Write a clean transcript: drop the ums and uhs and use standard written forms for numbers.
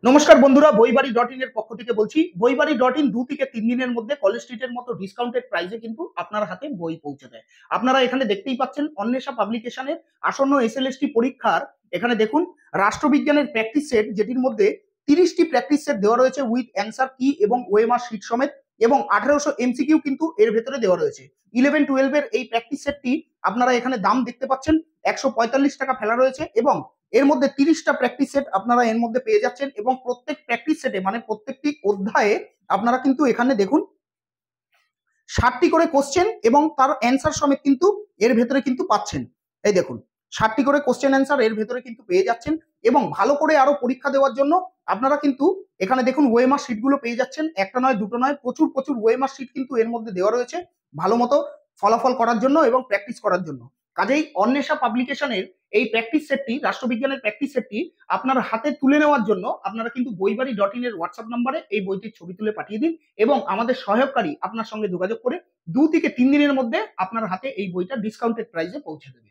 নমস্কার বন্ধুরা, বইবাড়ি dot in এর পক্ষ থেকে বলছি। বইবাড়ি ডট ইন 2 থেকে 3 দিনের মধ্যে কলেজ স্ট্রিটের মতো ডিসকাউন্টেড প্রাইসে কিন্তু আপনার হাতে বই পৌঁছে দেয়। আপনারা এখানে দেখতেই পাচ্ছেন অন্বেষা পাবলিকেশনের আসন্ন এসএলএসটি পরীক্ষার এখানে দেখুন রাষ্ট্রবিজ্ঞানের প্র্যাকটিস সেট, যেটির মধ্যে 30টি প্র্যাকটিস সেট দেওয়া রয়েছে উইথ অ্যান্সার কি এবং ওএমআর শিট সমেত, এবং 1800 এমসিকিউ কিন্তু এর ভেতরে দেওয়া রয়েছে। 11-12 এর এই প্র্যাকটিস সেটটি আপনারা এখানে দাম দেখতে পাচ্ছেন 145 টাকা ফেলা রয়েছে, এবং এর মধ্যে 30টা প্র্যাকটিস সেট আপনারা এর মধ্যে পেয়ে যাচ্ছেন, এবং প্রত্যেক প্র্যাকটিস সেটে মানে প্রত্যেকটি অধ্যায়ে আপনারা কিন্তু এখানে দেখুন 60টি করে কোশ্চেন এবং তার অ্যান্সার সমেত কিন্তু এর ভেতরে কিন্তু পাচ্ছেন। এই দেখুন 60টি করে কোশ্চেন অ্যান্সার এর ভেতরে কিন্তু পেয়ে যাচ্ছেন, এবং ভালো করে আরো পরীক্ষা দেওয়ার জন্য আপনারা কিন্তু এখানে দেখুন ওএমআর শিটগুলো পেয়ে যাচ্ছেন। একটা নয়, দুটো নয়, প্রচুর প্রচুর ওএমআর শিট কিন্তু এর মধ্যে দেওয়া রয়েছে ভালো মতো ফলাফল করার জন্য এবং প্র্যাকটিস করার জন্য। কাজেই অন্বেষা পাবলিকেশনের এই প্র্যাকটিস সেটটি, রাষ্ট্রবিজ্ঞানের প্র্যাকটিস সেটটি আপনার হাতে তুলে নেওয়ার জন্য আপনারা কিন্তু বইবাড়ি ডট ইন এর হোয়াটসঅ্যাপ নাম্বারে এই বইটির ছবি তুলে পাঠিয়ে দিন, এবং আমাদের সহায়ককারী আপনার সঙ্গে যোগাযোগ করে 2 থেকে 3 দিনের মধ্যে আপনার হাতে এই বইটা ডিসকাউন্টেড প্রাইসে পৌঁছে দেবে।